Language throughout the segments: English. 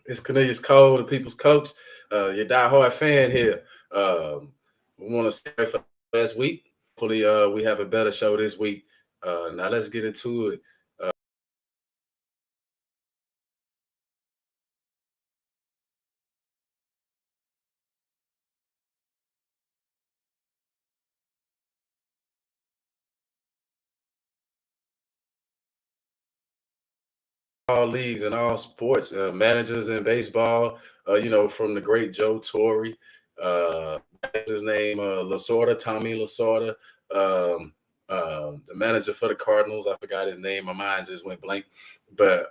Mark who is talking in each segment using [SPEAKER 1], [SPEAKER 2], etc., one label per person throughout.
[SPEAKER 1] It's Cornelius Cole, the people's coach. Your diehard fan here. We want to start for last week. Hopefully, we have a better show this week. Now let's get into it. All leagues and all sports, managers in baseball. From the great Joe Torre. His name Lasorda, Tommy Lasorda. Um, the manager for the Cardinals. I forgot his name. My mind just went blank. But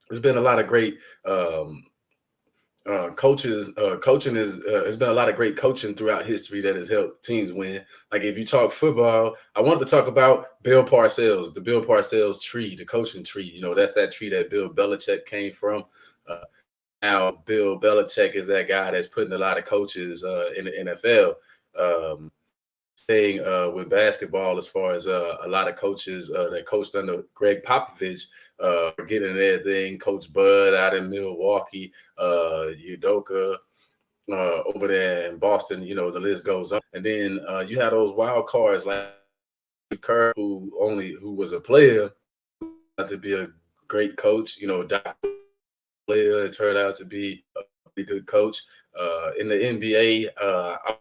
[SPEAKER 1] there's been a lot of great um, coaches. Coaching is there's been a lot of great coaching throughout history that has helped teams win. Like if you talk football, I wanted to talk about Bill Parcells, the Bill Parcells tree, the coaching tree. That's that tree that Bill Belichick came from. Uh, Now Bill Belichick is that guy that's putting a lot of coaches in the NFL. Um, Staying with basketball, as far as a lot of coaches that coached under Greg Popovich, getting their thing. Coach Bud out in Milwaukee, Udoka over there in Boston. The list goes on. And then you had those wild cards like Kerr, who was a player, to be a great coach. Doc player. It turned out to be a pretty good coach. In the NBA,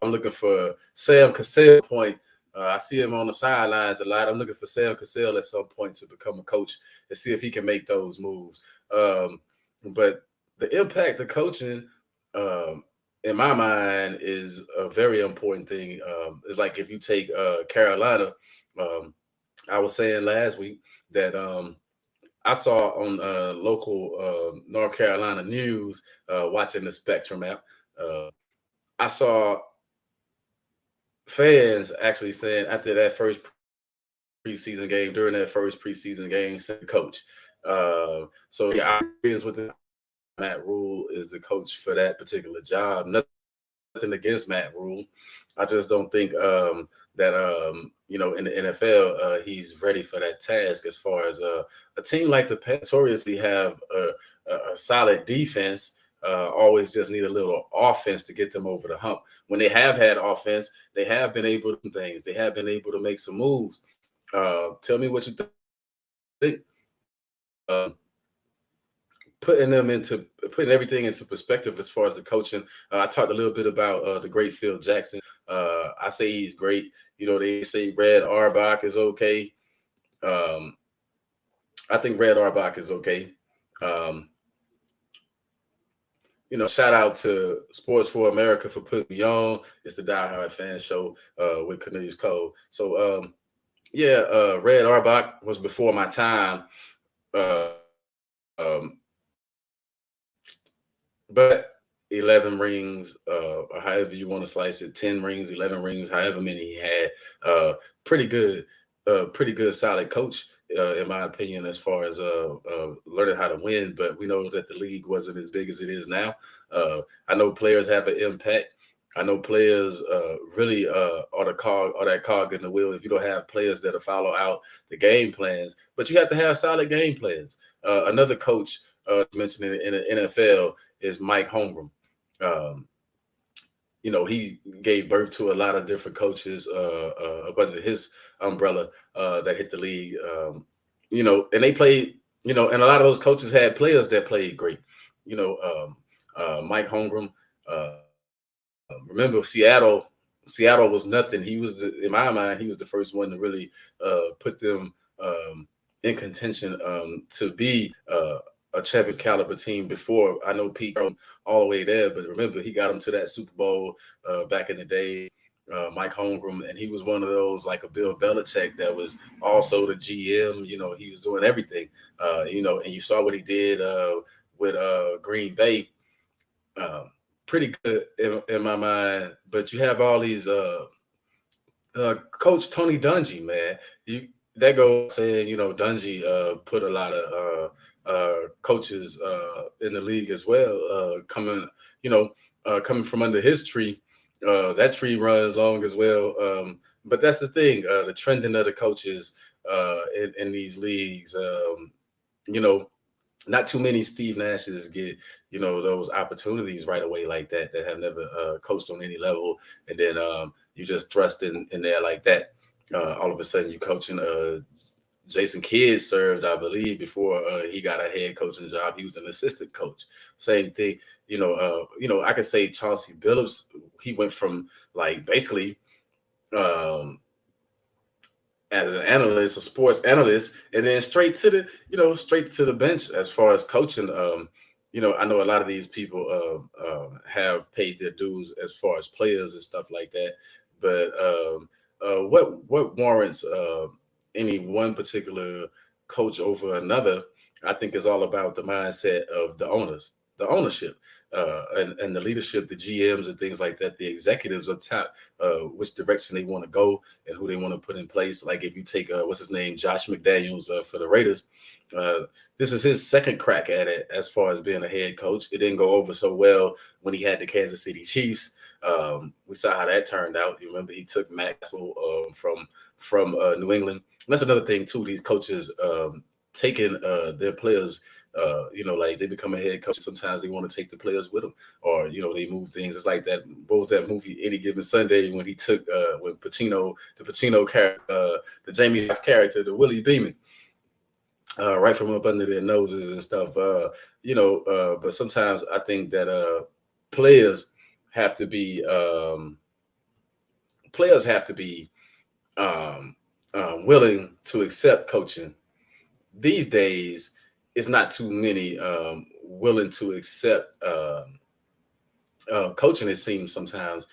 [SPEAKER 1] I'm looking for Sam Cassell point. I see him on the sidelines a lot. I'm looking for Sam Cassell at some point to become a coach and see if he can make those moves. But the impact of coaching, um, in my mind, is a very important thing. It's like if you take Carolina, um, I was saying last week that I saw on local North Carolina news, watching the Spectrum app. Uh, I saw fans actually saying after that first preseason game, during that first preseason game, said coach. So yeah, I agree with Matt Rule is the coach for that particular job. Nothing against Matt Rule. I just don't think that in the NFL he's ready for that task. As far as a team like the Pats notoriously have a solid defense. Always just need a little offense to get them over the hump. When they have had offense, they have been able to do things. They have been able to make some moves. Tell me what you think. Um, putting everything into perspective as far as the coaching. I talked a little bit about the great Phil Jackson. I say he's great. They say Red Auerbach is okay. Um, I think Red Auerbach is okay. Um, Shout out to Sports for America for putting me on. It's the Die Hard Fan Show with Cornelius Cole. So yeah, Red Auerbach was before my time. Um, but 11 rings, or however you want to slice it, 10 rings, 11 rings, however many he had, pretty good, pretty good, solid coach, in my opinion, as far as learning how to win. But we know that the league wasn't as big as it is now. I know players have an impact. I know players really are the cog or that cog in the wheel. If you don't have players that'll follow out the game plans, but you have to have solid game plans. Another coach mentioned in the NFL is Mike Holmgren. Um, he gave birth to a lot of different coaches up under his umbrella that hit the league. And they played. And a lot of those coaches had players that played great. Mike Holmgren. Remember Seattle? Seattle was nothing. In my mind, he was the first one to really put them in contention to be a champion caliber team. Before I know Pete Carroll all the way there, but remember he got them to that Super Bowl back in the day. Mike Holmgren, and he was one of those like a Bill Belichick that was also the GM. He was doing everything. And you saw what he did with Green Bay. Um, Pretty good in my mind. But you have all these Coach Tony Dungy, man. You That goes saying, Dungy put a lot of coaches in the league as well, coming from under his tree. That tree runs long as well. But that's the thing, the trending of the coaches in these leagues. You know, not too many Steve Nashes get, those opportunities right away like that have never coached on any level, and then you just thrust in there like that. All of a sudden, you coaching. Jason Kidd served, I believe, before he got a head coaching job. He was an assistant coach. Same thing. I could say Chauncey Billups. He went from like basically. Um, as an analyst, a sports analyst, and then straight to the bench as far as coaching. I know a lot of these people have paid their dues as far as players and stuff like that. But what warrants any one particular coach over another? I think is all about the mindset of the owners, the ownership, and the leadership, the GMs and things like that, the executives up top, which direction they want to go and who they want to put in place. Like if you take what's his name, Josh McDaniels for the Raiders, uh, this is his second crack at it as far as being a head coach. It didn't go over so well when he had the Kansas City Chiefs. We saw how that turned out. You remember he took Matt Castle from New England. And that's another thing too. These coaches taking their players. Like they become a head coach. Sometimes they want to take the players with them, or they move things. It's like that. What was that movie? Any Given Sunday, when he took when Pacino character, the Jamie Foxx character, the Willie Beeman, right from up under their noses and stuff. But sometimes I think that players have to be players have to be um, willing to accept coaching. These days, it's not too many willing to accept coaching, it seems sometimes.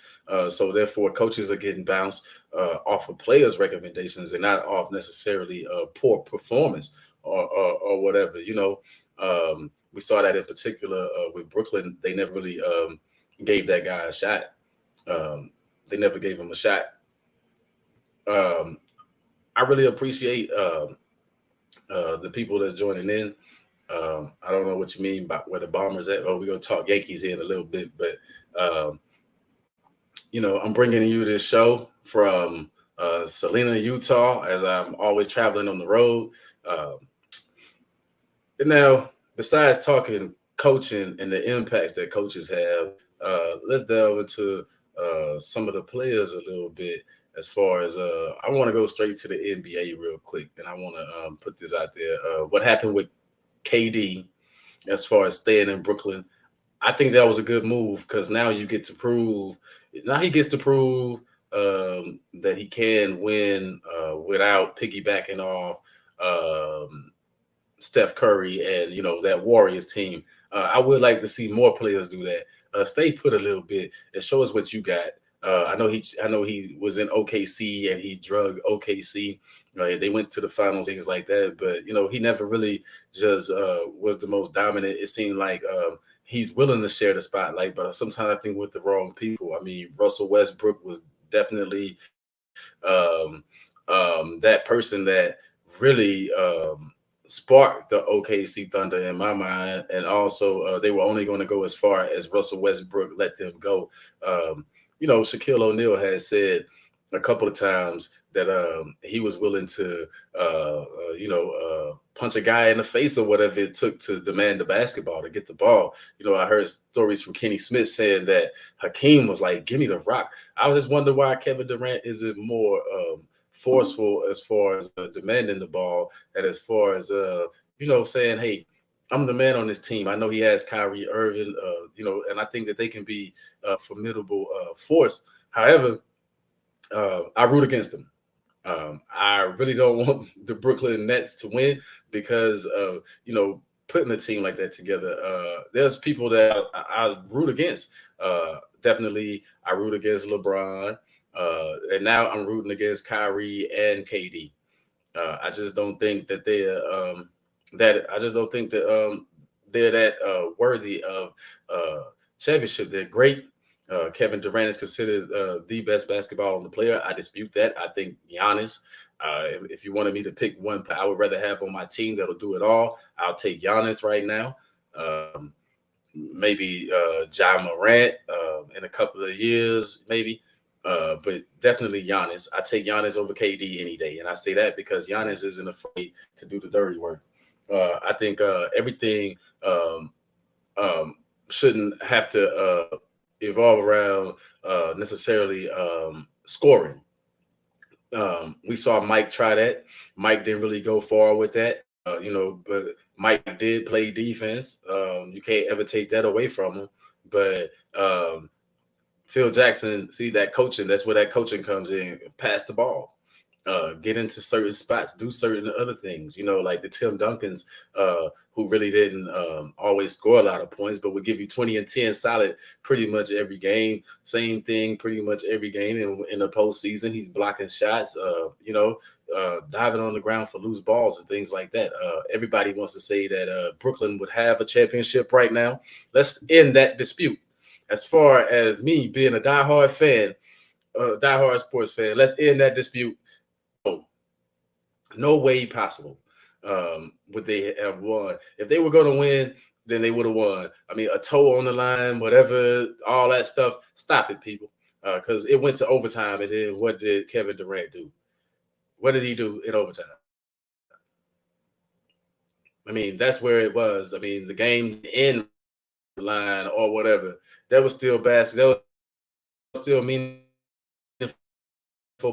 [SPEAKER 1] So therefore, coaches are getting bounced off of players' recommendations and not off necessarily poor performance or whatever. We saw that in particular with Brooklyn. They never really gave that guy a shot. Um, they never gave him a shot. Um, I really appreciate the people that's joining in. I don't know what you mean by where the Bombers at. Oh, we're gonna talk Yankees here in a little bit, but um, I'm bringing you this show from Salina, Utah, as I'm always traveling on the road. Um, and now, besides talking coaching and the impacts that coaches have, let's delve into some of the players a little bit. As far as I want to go straight to the NBA real quick, and I want to put this out there. What happened with KD as far as staying in Brooklyn? I think that was a good move because now you get to prove. Now he gets to prove that he can win without piggybacking off Steph Curry and that Warriors team. I would like to see more players do that. Stay put a little bit and show us what you got. I know he was in OKC and he drug OKC. They went to the finals, things like that. But he never really just was the most dominant. It seemed like he's willing to share the spotlight, but sometimes I think with the wrong people. I mean, Russell Westbrook was definitely that person that really sparked the OKC Thunder in my mind. And also, they were only going to go as far as Russell Westbrook let them go. Shaquille O'Neal has said a couple of times that he was willing to, punch a guy in the face or whatever it took to demand the basketball, to get the ball. I heard stories from Kenny Smith saying that Hakeem was like, "Give me the rock." I was just wondering why Kevin Durant isn't more forceful as far as demanding the ball, and as far as saying, "Hey, I'm the man on this team." I know he has Kyrie Irving, and I think that they can be a formidable force. However, I root against them. I really don't want the Brooklyn Nets to win because of putting a team like that together. There's people that I root against. Definitely, I root against LeBron, and now I'm rooting against Kyrie and KD. I just don't think that they're that worthy of championship. They're great. Kevin Durant is considered the best basketball player. I dispute that. I think Giannis. If you wanted me to pick one, I would rather have on my team that'll do it all. I'll take Giannis right now. Maybe Ja Morant in a couple of years, maybe. But definitely Giannis. I take Giannis over KD any day. And I say that because Giannis isn't afraid to do the dirty work. I think everything um, shouldn't have to evolve around necessarily scoring. We saw Mike try that. Mike didn't really go far with that, but Mike did play defense. You can't ever take that away from him. But Phil Jackson, see that coaching, that's where that coaching comes in. Pass the ball. Get into certain spots, do certain other things, like the Tim Duncans, who really didn't always score a lot of points, but would give you 20 and 10 solid pretty much every game. Same thing pretty much every game in the postseason. He's blocking shots, diving on the ground for loose balls and things like that. Everybody wants to say that Brooklyn would have a championship right now. Let's end that dispute. As far as me being a diehard fan, diehard sports fan, let's end that dispute. No way possible would they have won. If they were going to win, then they would have won. I mean, a toe on the line, whatever, all that stuff. Stop it, people, because it went to overtime. And then what did Kevin Durant do? What did he do in overtime? I mean, that's where it was. I mean, the game in line or whatever. That was still basketball. That was still meaningful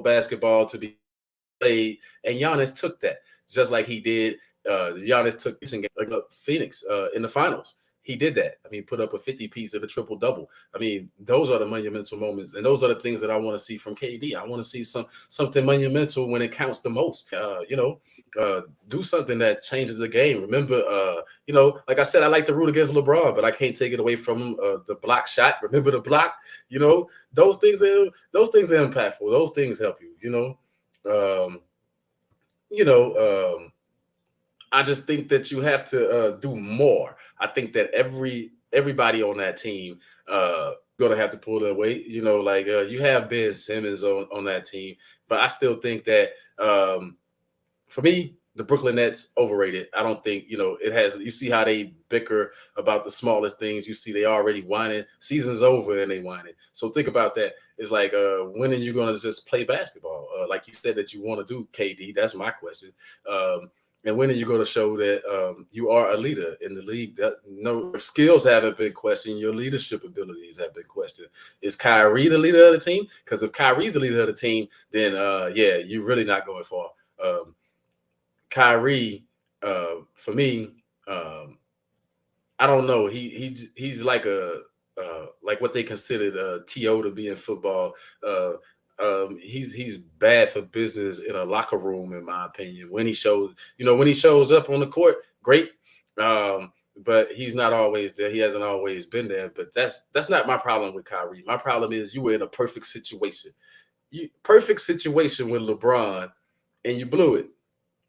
[SPEAKER 1] basketball to be played, and Giannis took that just like he did. Giannis took like Phoenix in the finals. He did that. I mean, put up a 50 piece of a triple double. I mean, those are the monumental moments, and those are the things that I want to see from KD. I want to see something monumental when it counts the most. Do something that changes the game. Remember, like I said, I like to root against LeBron, but I can't take it away from him. The block shot. Remember the block? Those things are impactful. Those things help you. Um, I just think that you have to do more. I think that everybody on that team gonna have to pull their weight. You have Ben Simmons on that team, but I still think that for me, the Brooklyn Nets overrated. I don't think it has. You see how they bicker about the smallest things. You see they already whining. Season's over and they whining. So think about that. It's like when are you gonna just play basketball? Like you said that you want to do, KD. That's my question. And when are you going to show that you are a leader in the league? That no skills haven't been questioned. Your leadership abilities have been questioned. Is Kyrie the leader of the team? Because if Kyrie's the leader of the team, then you're really not going far. Kyrie, for me, I don't know. He's like like what they considered TO to be in football. He's bad for business in a locker room, in my opinion. When he shows up on the court, great. But he's not always there. He hasn't always been there. But that's not my problem with Kyrie. My problem is you were in a perfect situation. Perfect situation with LeBron, and you blew it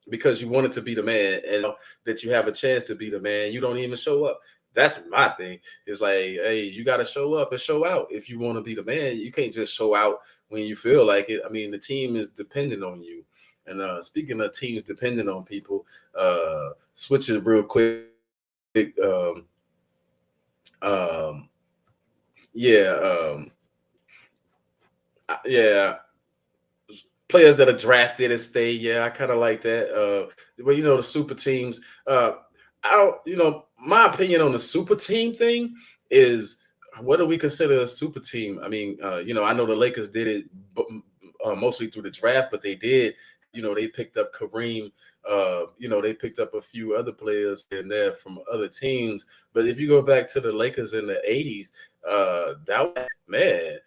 [SPEAKER 1] because you wanted to be the man, and that you have a chance to be the man. You don't even show up. That's my thing. It's like, hey, you got to show up and show out if you want to be the man. You can't just show out when you feel like it. I mean, the team is dependent on you. And speaking of teams dependent on people, switch it real quick. Um, yeah, yeah. Players that are drafted and stay. Yeah, I kind of like that. But the super teams. I don't. My opinion on the super team thing is, what do we consider a super team? I mean, I know the Lakers did it mostly through the draft, but they did. They picked up Kareem. They picked up a few other players in there from other teams. But if you go back to the Lakers in the '80s, that was, man,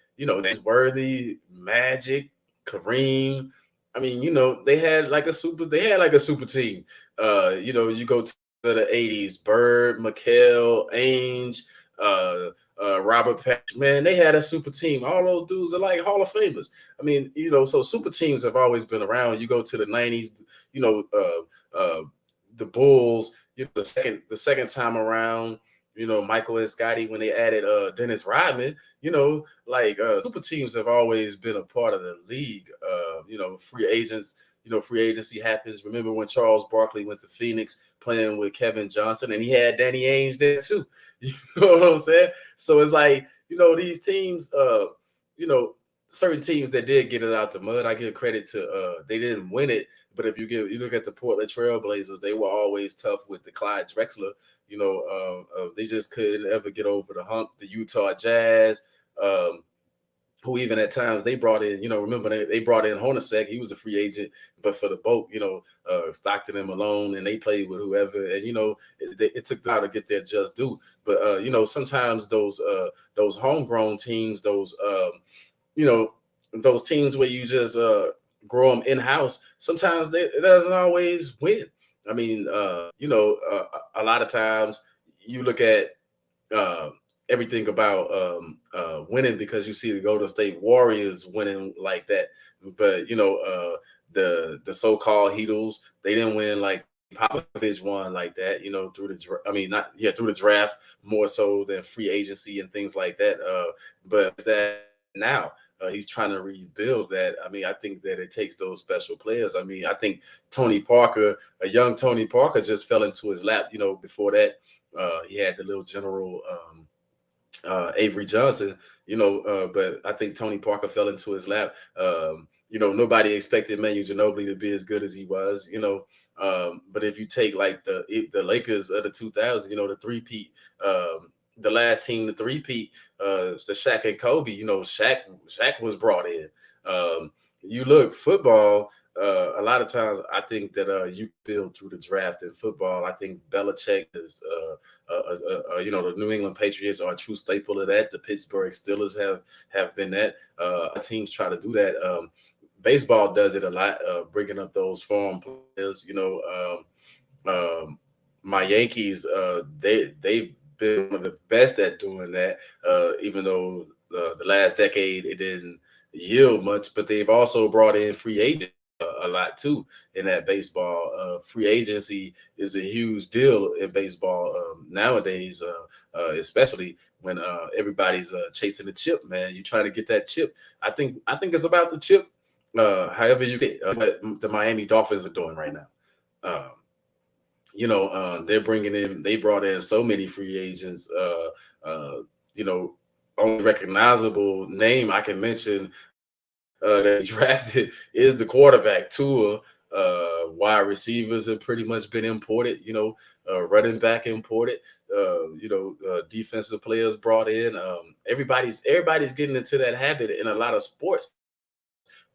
[SPEAKER 1] there's Worthy, Magic, Kareem. I mean, they had like a super team. You go to the '80s, Bird, McHale, Ainge, Robert Patch, man, they had a super team. All those dudes are like Hall of Famers. I mean, so super teams have always been around. You go to the '90s, the Bulls, the second time around, Michael and Scotty, when they added Dennis Rodman, super teams have always been a part of the league. Free agents, free agency happens. Remember when Charles Barkley went to Phoenix playing with Kevin Johnson, and he had Danny Ainge there too. You know what I'm saying? So it's like, these teams, certain teams that did get it out the mud, I give credit to. They didn't win it, but if you look at the Portland Trailblazers, they were always tough with the Clyde Drexler. They just couldn't ever get over the hump. The Utah Jazz. Um, who even at times they brought in, remember they brought in Hornacek, he was a free agent, but for the boat, Stockton and Malone, and they played with whoever, and it took time to get their just due. But sometimes those homegrown teams, you know, those teams where you just grow them in house, sometimes it doesn't always win. I mean, a lot of times you look at uh, everything about winning because you see the Golden State Warriors winning like that. But the so-called Heatles, they didn't win like Popovich won like that. Through I mean, not yeah, through the draft more so than free agency and things like that. But that now. He's trying to rebuild that. I mean, I think that it takes those special players. I mean, I think Tony Parker, a young Tony Parker, just fell into his lap. Before that, he had the little general Avery Johnson, but I think Tony Parker fell into his lap. Nobody expected Manu Ginobili to be as good as he was, but if you take like the Lakers of the 2000s, the three-peat, the last team to three-peat, the Shaq and Kobe, Shaq was brought in. You look football, a lot of times I think that you build through the draft in football. I think Belichick is, the New England Patriots are a true staple of that. The Pittsburgh Steelers have been that. Teams try to do that. Baseball does it a lot, bringing up those farm players. My Yankees, they've been one of the best at doing that. Even though the last decade it didn't yield much, but they've also brought in free agents a lot too in that baseball. Free agency is a huge deal in baseball nowadays, especially when everybody's chasing the chip. Man, you try to get that chip. I think it's about the chip. However you get what the Miami Dolphins are doing right now. Um, they brought in so many free agents. You know, Only recognizable name I can mention that he drafted is the quarterback Tua. Wide receivers have pretty much been imported. Running back imported. Defensive players brought in. Everybody's getting into that habit in a lot of sports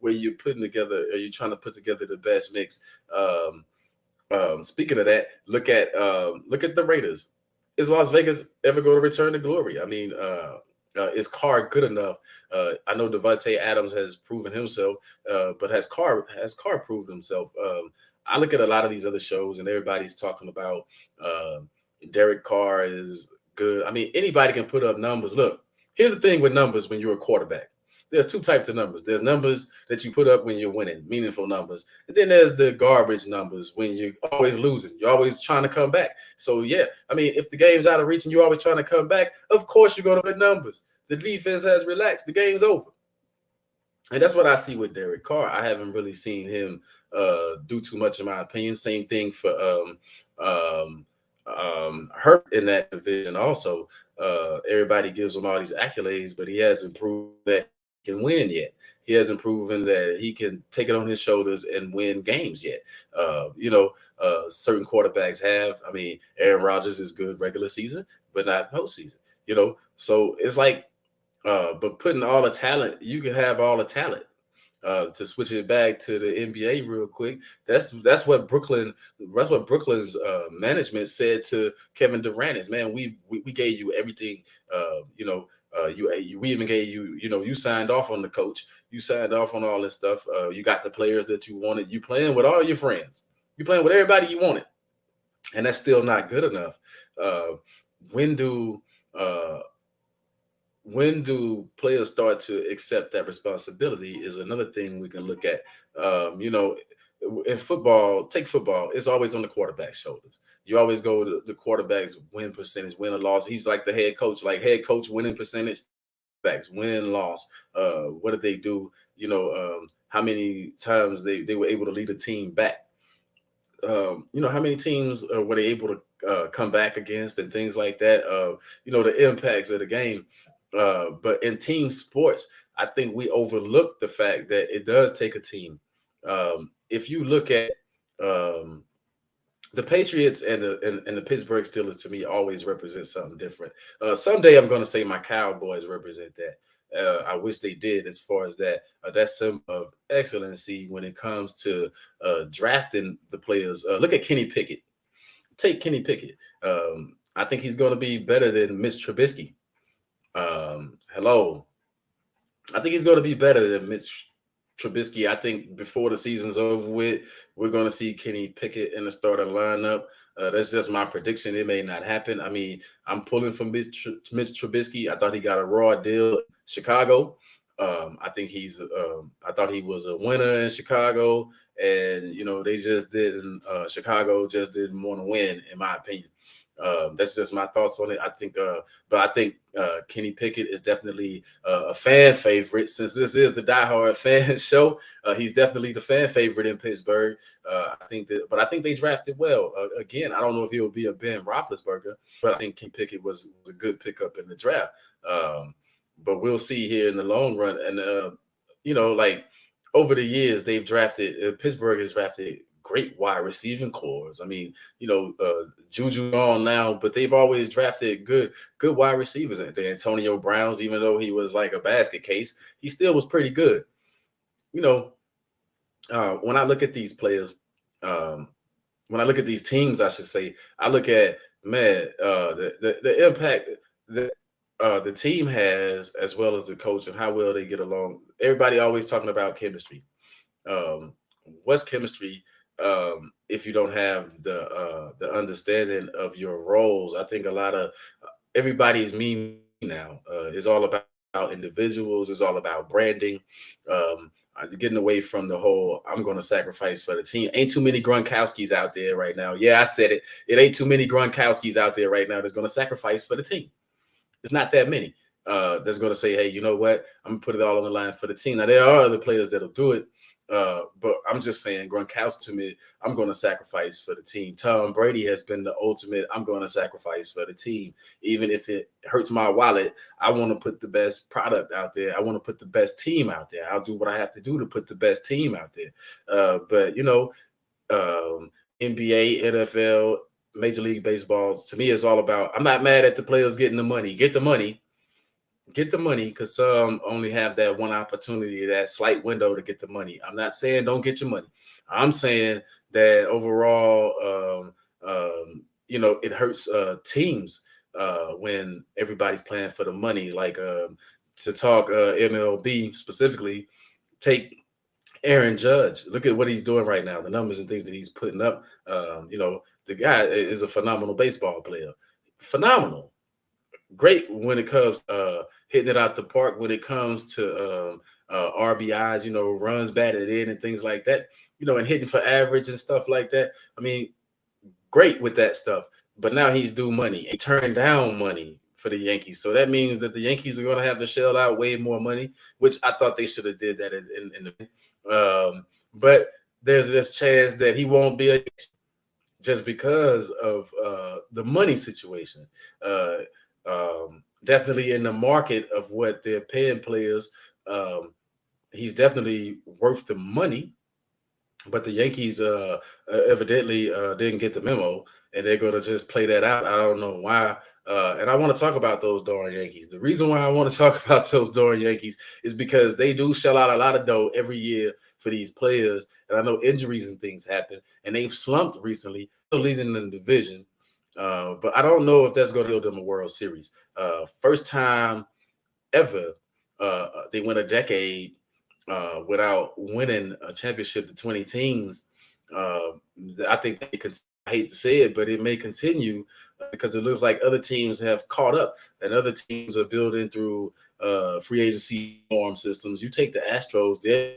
[SPEAKER 1] where you're trying to put together the best mix. Speaking of that, look at the Raiders. Is Las Vegas ever going to return to glory? I mean, is Carr good enough? I know Devontae Adams has proven himself, but has Carr proved himself? I look at a lot of these other shows, and everybody's talking about uh, Derek Carr is good. I mean, anybody can put up numbers. Look, here's the thing with numbers when you're a quarterback. There's two types of numbers. There's numbers that you put up when you're winning, meaningful numbers. And then there's the garbage numbers when you're always losing. You're always trying to come back. So, yeah, I mean, if the game's out of reach and you're always trying to come back, of course you're going to put numbers. The defense has relaxed. The game's over. And that's what I see with Derek Carr. I haven't really seen him do too much, in my opinion. Same thing for um, Hurt in that division. Also, everybody gives him all these accolades, but he hasn't proven that he can win yet. He hasn't proven that he can take it on his shoulders and win games yet. Certain quarterbacks have. I mean, Aaron Rodgers is good regular season, but not postseason. So it's like but putting all the talent, you can have all the talent. To switch it back to the NBA real quick, that's what Brooklyn's management said to Kevin Durant is, man, we gave you everything. We even gave you, you signed off on the coach, you signed off on all this stuff. You got the players that you wanted. You playing with all your friends. You playing with everybody you wanted, and that's still not good enough. Uh, when do uh, when do players start to accept that responsibility is another thing we can look at. In football, take football, it's always on the quarterback's shoulders. You always go to the quarterback's win percentage, win or loss. He's like the head coach, winning percentage, backs win, loss. What did they do? How many times they were able to lead a team back. How many teams were they able to come back against and things like that. The impacts of the game. But in team sports, I think we overlook the fact that it does take a team. If you look at um, the Patriots and the Pittsburgh Steelers, to me, always represent something different. Someday I'm going to say my Cowboys represent that. I wish they did, as far as that. That's some of excellency when it comes to drafting the players. Look at Kenny Pickett. Take Kenny Pickett. I think he's going to be better than Mitch Trubisky. Hello, I think he's going to be better than Mitch Trubisky. I think before the season's over with, we're going to see Kenny Pickett in the starting lineup. That's just my prediction. It may not happen. I mean, I'm pulling for Mitch Trubisky. I thought he got a raw deal in Chicago. I think I thought he was a winner in Chicago, and they just didn't. Chicago just didn't want to win, in my opinion. That's just my thoughts on it. But I think Kenny Pickett is definitely a fan favorite, since this is the diehard fan show. He's definitely the fan favorite in Pittsburgh. But I think they drafted well. Again, I don't know if he'll be a Ben Roethlisberger, but I think Kenny Pickett was a good pickup in the draft. But we'll see here in the long run. And like over the years, they've drafted. Pittsburgh has drafted great wide receiving cores. I mean, Juju gone now, but they've always drafted good wide receivers. The Antonio Browns, even though he was like a basket case, he still was pretty good. When I look at these players, when I look at these teams, I should say, I look at the impact that the team has, as well as the coach, and how well they get along. Everybody always talking about chemistry. What's chemistry if you don't have the understanding of your roles? I think a lot of everybody's me now. It's all about individuals. It's all about branding. Getting away from the whole "I'm going to sacrifice for the team." Ain't too many Gronkowskis out there right now. Yeah, I said it. It ain't too many Gronkowskis out there right now that's going to sacrifice for the team. It's not that many that's going to say, "Hey, you know what? I'm going to put it all on the line for the team." Now, there are other players that'll do it. But I'm just saying, Gronkowski, to me, I'm going to sacrifice for the team. Tom Brady has been the ultimate. I'm going to sacrifice for the team, even if it hurts my wallet. I want to put the best product out there. I want to put the best team out there. I'll do what I have to do to put the best team out there. But NBA, NFL, Major League Baseball, to me, it's all about. I'm not mad at the players getting the money. Get the money. Get the money, because some only have that one opportunity, that slight window to get the money. I'm not saying don't get your money. I'm saying that overall, it hurts teams when everybody's playing for the money. Like to talk MLB specifically, take Aaron Judge. Look at what he's doing right now, the numbers and things that he's putting up. The guy is a phenomenal baseball player. Phenomenal. Great when it comes hitting it out the park, when it comes to RBIs, runs batted in and things like that, and hitting for average and stuff like that. I mean, great with that stuff. But now he's due money. He turned down money for the Yankees. So that means that the Yankees are going to have to shell out way more money, which I thought they should have did that in the but there's this chance that he won't be just because of the money situation. Definitely in the market of what they're paying players, he's definitely worth the money. But the Yankees evidently didn't get the memo, and they're going to just play that out. I don't know why. And I want to talk about those darn Yankees. The reason why I want to talk about those darn Yankees is because they do shell out a lot of dough every year for these players. And I know injuries and things happen, and they've slumped recently, still leading in the division. But I don't know if that's going to build them a World Series. First time ever they went a decade without winning a championship to 20 teams. I think they could. I hate to say it, but it may continue because it looks like other teams have caught up, and other teams are building through free agency form systems. You take the Astros; they're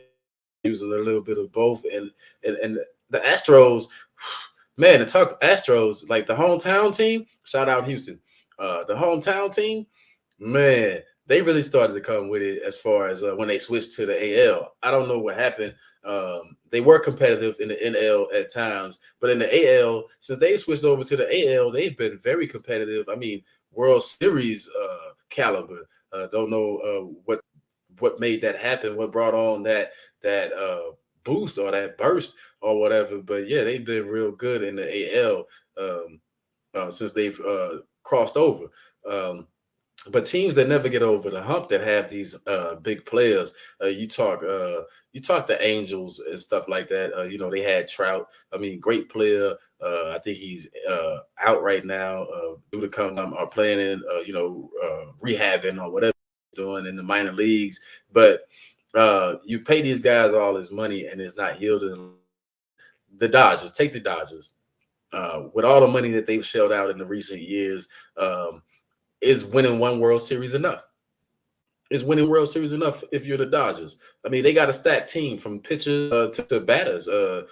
[SPEAKER 1] using a little bit of both, and the Astros. Man, to talk Astros, like the hometown team, shout out Houston. The hometown team, man, they really started to come with it as far as when they switched to the AL. I don't know what happened. They were competitive in the NL at times, but in the AL, since they switched over to the AL, they've been very competitive. I mean, World Series caliber. Don't know what what made that happen, what brought on that boost or that burst or whatever. But yeah, they've been real good in the AL since they've crossed over. Um, but teams that never get over the hump that have these big players, you talk the Angels and stuff like that. They had Trout. I mean, great player. I think he's out right now due to come are playing in rehabbing or whatever he's doing in the minor leagues. But you pay these guys all this money and it's not yielding. The Dodgers, take the Dodgers. With all the money that they've shelled out in the recent years, is winning one World Series enough? Is winning World Series enough if you're the Dodgers? I mean, they got a stacked team from pitchers to batters to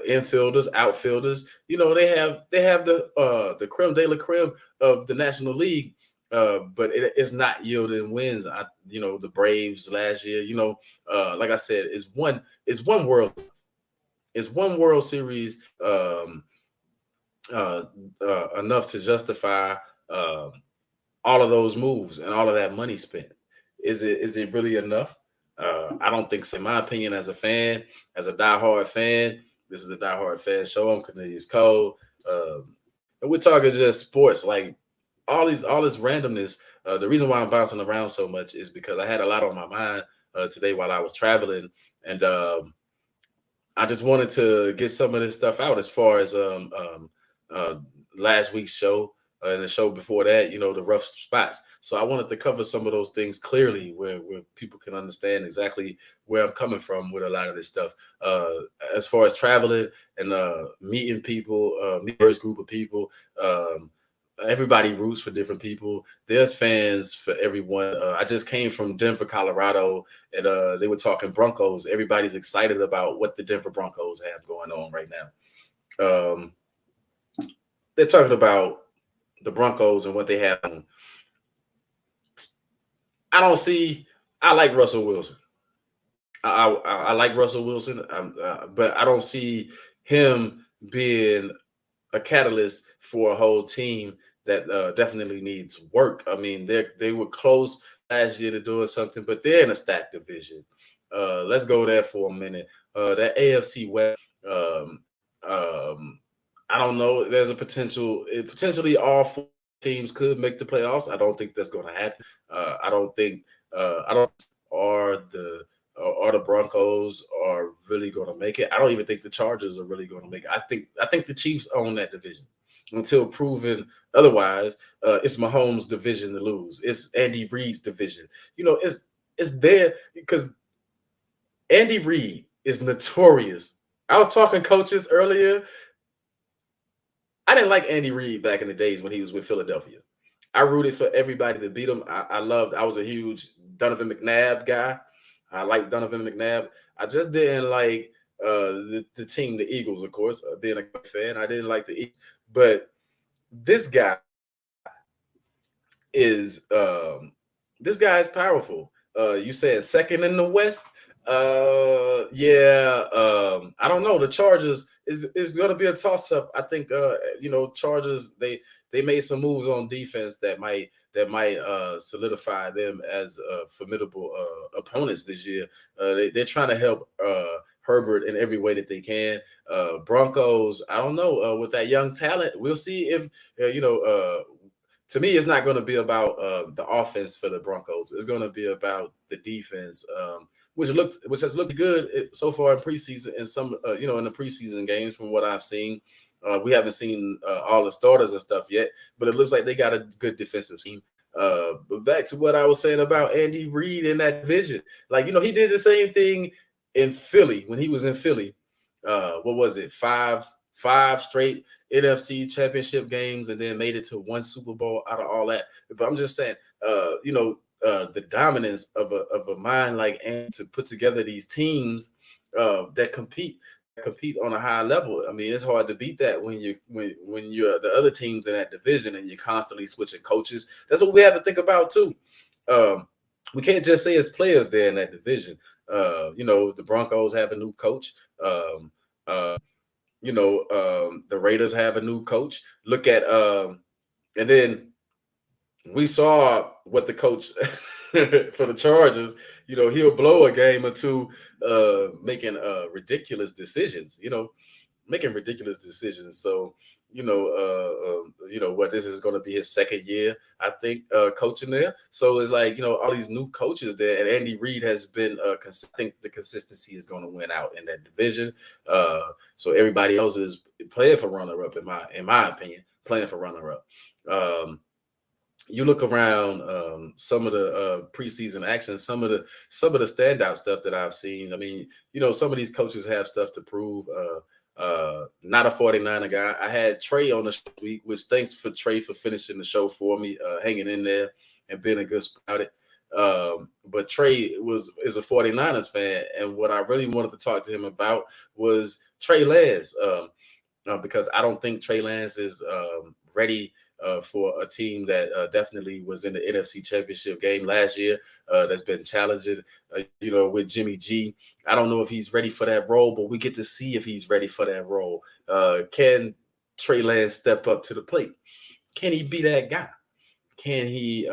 [SPEAKER 1] infielders, outfielders. They have the creme de la creme of the National League, but it's not yielding wins. The Braves last year. Like I said, it's one World Series uh, enough to justify um, all of those moves and all of that money spent. Is it really enough? I don't think so. In my opinion, as a fan, as a diehard fan, this is a diehard fan show. I'm Cornelius Cole, um, and we're talking just sports, like all this randomness. The reason why I'm bouncing around so much is because I had a lot on my mind today while I was traveling, and I just wanted to get some of this stuff out as far as uh, last week's show and the show before that, the rough spots. So I wanted to cover some of those things clearly where people can understand exactly where I'm coming from with a lot of this stuff. Uh, as far as traveling and meeting people, meet a diverse group of people. Everybody roots for different people. There's fans for everyone. I just came from Denver, Colorado, and they were talking Broncos. Everybody's excited about what the Denver Broncos have going on right now. They're talking about the Broncos and what they have. I don't see. I like Russell Wilson. I like Russell Wilson, but I don't see him being a catalyst for a whole team that definitely needs work. I mean, they were close last year to doing something, but they're in a stacked division. Let's go there for a minute. That AFC West. Um, um, I don't know. There's a potentially all four teams could make the playoffs. I don't think that's going to happen. I don't think. I don't. Are the Broncos are really going to make it? I don't even think the Chargers are really going to make it. I think the Chiefs own that division until proven otherwise. It's Mahomes' division to lose. It's Andy Reid's division. It's there because Andy Reid is notorious. I was talking coaches earlier. I didn't like Andy Reid back in the days when he was with Philadelphia. I rooted for everybody to beat him. I was a huge Donovan McNabb guy. I like Donovan McNabb. I just didn't like the team, the Eagles, of course. Being a fan, I didn't like the Eagles. But this guy is powerful. You said second in the West. Yeah. I don't know. The Chargers is going to be a toss up. I think Chargers they made some moves on defense that might solidify them as formidable opponents this year. They're trying to help Herbert in every way that they can. Broncos, I don't know, with that young talent, we'll see if to me, it's not going to be about the offense for the Broncos. It's going to be about the defense, which has looked good so far in preseason and some in the preseason games from what I've seen. We haven't seen all the starters and stuff yet, but it looks like they got a good defensive team. But back to what I was saying about Andy Reid in that division, like he did the same thing in Philly when he was in Philly. What was it? Five straight NFC championship games and then made it to one Super Bowl out of all that. But I'm just saying, the dominance of a mind like Andy to put together these teams that compete on a high level. I mean, it's hard to beat that when you're the other teams in that division and you're constantly switching coaches. That's what we have to think about too. We can't just say it's players there in that division. The Broncos have a new coach. The Raiders have a new coach. Look at and then we saw what the coach for the Chargers, he'll blow a game or two, making ridiculous decisions. Making ridiculous decisions. So, what this is going to be his second year, I think, coaching there. So it's like, all these new coaches there, and Andy Reid has been. I think the consistency is going to win out in that division. So everybody else is playing for runner up, in my opinion, playing for runner up. You look around, some of the preseason action, some of the standout stuff that I've seen. I mean, some of these coaches have stuff to prove. Not a 49er guy. I had Trey on the show this week, which thanks for Trey for finishing the show for me, hanging in there and being a good about it. But Trey is a 49ers fan, and what I really wanted to talk to him about was Trey Lance, because I don't think Trey Lance is ready for a team that definitely was in the NFC Championship game last year. That's been challenging, with Jimmy G. I don't know if he's ready for that role, but we get to see if he's ready for that role. Can Trey Lance step up to the plate? Can he be that guy? Can he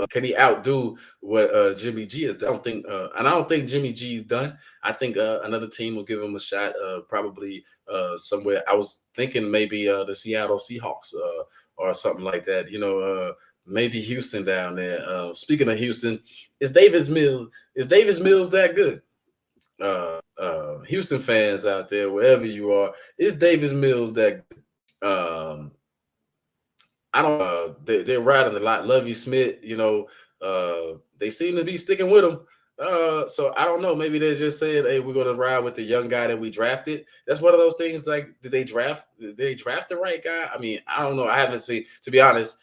[SPEAKER 1] can he outdo what Jimmy G is? I don't think Jimmy G's done. I think another team will give him a shot, probably somewhere. I was thinking maybe the Seattle Seahawks, or something like that. Maybe Houston down there. Speaking of Houston, is Davis Mills that good? Houston fans out there, wherever you are, is Davis Mills that good? I don't. They're riding a lot. Lovey Smith, they seem to be sticking with him. So I don't know. Maybe they're just saying, "Hey, we're gonna ride with the young guy that we drafted." That's one of those things. Like, did they draft the right guy? I mean, I don't know. I haven't seen, to be honest.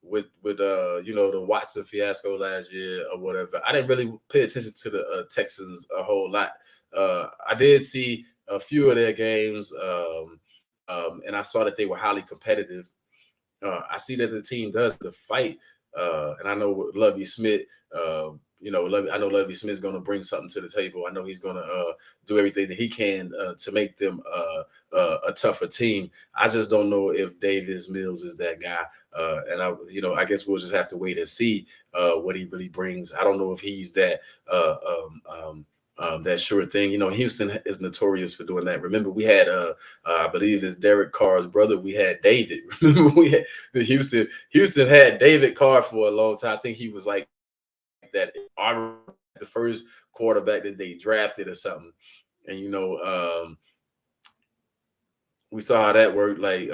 [SPEAKER 1] With the Watson fiasco last year or whatever, I didn't really pay attention to the Texans a whole lot. I did see a few of their games, and I saw that they were highly competitive. I see that the team does the fight, and I know Lovey Smith. I know Lovey Smith's going to bring something to the table. I know he's going to do everything that he can to make them a tougher team. I just don't know if Davis Mills is that guy, and I guess we'll just have to wait and see what he really brings. I don't know if he's that. That sure thing. Houston is notorious for doing that. Remember, we had, I believe it's Derek Carr's brother. We had David. Remember, we had Houston had David Carr for a long time. I think he was like that, the first quarterback that they drafted or something. And we saw how that worked. Like,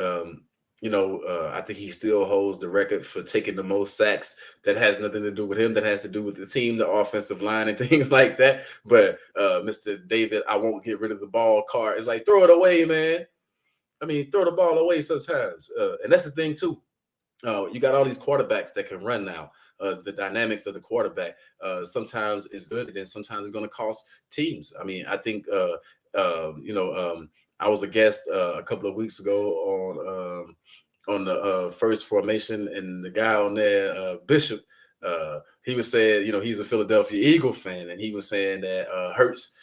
[SPEAKER 1] I think he still holds the record for taking the most sacks. That has nothing to do with him. That has to do with the team, the offensive line, and things like that. But Mr. David, I won't get rid of the ball card. It's like, throw it away, man. I mean, throw the ball away sometimes. And that's the thing, too. You got all these quarterbacks that can run now. The dynamics of the quarterback sometimes is good, and then sometimes it's going to cost teams. I mean, I think, I was a guest a couple of weeks ago on the first formation, and the guy on there, Bishop, he was saying, he's a Philadelphia Eagle fan, and he was saying that Hurts